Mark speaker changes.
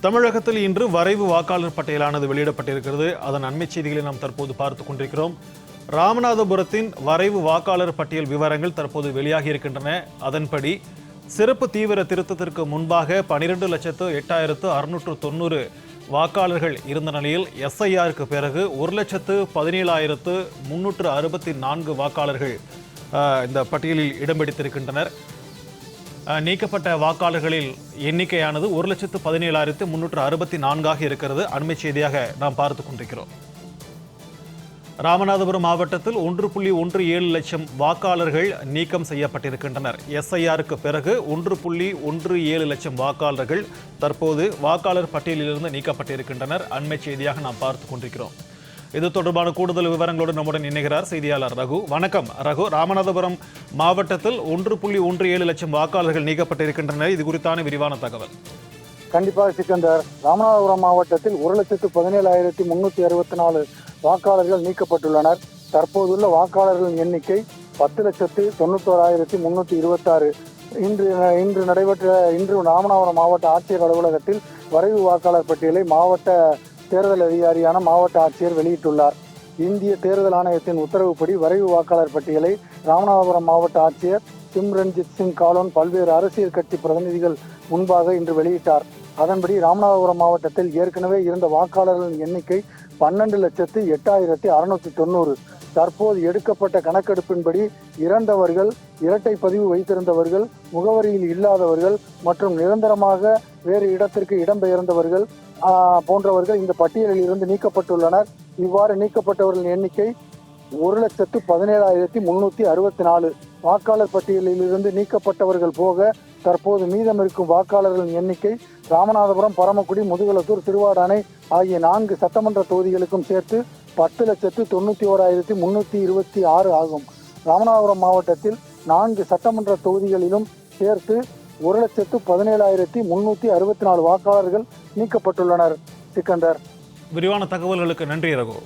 Speaker 1: தமிழகத்தில் இன்று வரைவு வாக்காளர் பட்டியலானது வெளியிடப்பட்டிருக்கிறது. அதன் அண்மை செய்திகளை நாம் தற்போது பார்த்துக் கொண்டிருக்கிறோம். ராமநாதபுரத்தின் வரைவு வாக்காளர் பட்டியல் விவரங்கள் தற்போது வெளியாகி இருக்கின்றன. அதன்படி சிறப்பு தீவிர திருத்தத்திற்கு முன்பாக 12,08,690 வாக்காளர்கள் இருந்த நிலையில் எஸ்ஐஆருக்கு பிறகு 1,17,364 வாக்காளர்கள் இந்த பட்டியலில் இடம் பிடித்திருக்கின்றனர். நீக்கப்பட்ட வாக்காளர்களில் எண்ணிக்கையானது 1,17,364 இருக்கிறது. அண்மை செய்தியாக நாம் பார்த்துக் கொண்டிருக்கிறோம். ராமநாதபுரம் மாவட்டத்தில் 1.17 லட்சம் வாக்காளர்கள் நீக்கம் செய்யப்பட்டிருக்கின்றனர். எஸ்ஐஆருக்கு பிறகு 1.17 லட்சம் வாக்காளர்கள் தற்போது வாக்காளர் பட்டியலிலிருந்து நீக்கப்பட்டிருக்கின்றனர். அண்மை செய்தியாக நாம் பார்த்துக் கொண்டிருக்கிறோம். இது தொடர்பான கூடுதல் விவரங்களோடு நம்முடன் இணைகிறார் செய்தியாளர் ரகு. வணக்கம் ரகு. ராமநாதபுரம் மாவட்டத்தில் 1.17 லட்சம் வாக்காளர்கள் நீக்கப்பட்டிருக்கின்றனர். இது குறித்தான விரிவான தகவல்.
Speaker 2: கண்டிப்பாக சிக்கந்தர். ராமநாதபுரம் மாவட்டத்தில் 1,17,364 வாக்காளர்கள் நீக்கப்பட்டுள்ளனர். தற்போதுள்ள வாக்காளர்களின் எண்ணிக்கை 10,91,326. இன்று ராமநாதபுரம் மாவட்ட ஆட்சியர் அலுவலகத்தில் வரைவு வாக்காளர் பட்டியலை மாவட்ட தேர்தல் அதிகாரியான மாவட்ட ஆட்சியர் வெளியிட்டுள்ளார். இந்திய தேர்தல் ஆணையத்தின் உத்தரவுப்படி வரைவு வாக்காளர் பட்டியலை ராமநாதபுரம் மாவட்ட ஆட்சியர் சிம்ரன்ஜித் சிங் காலோன் பல்வேறு அரசியல் கட்சி பிரதிநிதிகள் முன்பாக இன்று வெளியிட்டார். அதன்படி ராமநாதபுரம் மாவட்டத்தில் ஏற்கனவே இருந்த வாக்காளர்களின் எண்ணிக்கை 12,08,690. தற்போது எடுக்கப்பட்ட கணக்கெடுப்பின்படி இறந்தவர்கள், இரட்டை பதிவு வைத்திருந்தவர்கள், முகவரியில் இல்லாதவர்கள் மற்றும் நிரந்தரமாக வேறு இடத்திற்கு இடம்பெயர்ந்தவர்கள் போன்றவர்கள் இந்த பட்டியலில் இருந்து நீக்கப்பட்டுள்ளனர். இவ்வாறு நீக்கப்பட்டவர்களின் எண்ணிக்கை 1,17,364. வாக்காளர் பட்டியலில் இருந்து நீக்கப்பட்டவர்கள் போக தற்போது மீதம் இருக்கும் வாக்காளர்களின் எண்ணிக்கை ராமநாதபுரம், பரமக்குடி, முதுகுளத்தூர், திருவாடானை ஆகிய 4 சட்டமன்ற தொகுதிகளுக்கும் சேர்த்து 10,91,326 ஆகும். ராமநாதபுரம் மாவட்டத்தில் 4 சட்டமன்ற தொகுதிகளிலும் சேர்த்து 1,17,364 வாக்காளர்கள் நீக்கப்பட்டுள்ளனர். சிக்கந்தர்,
Speaker 1: விரிவான தகவல்களுக்கு நன்றி ரகு.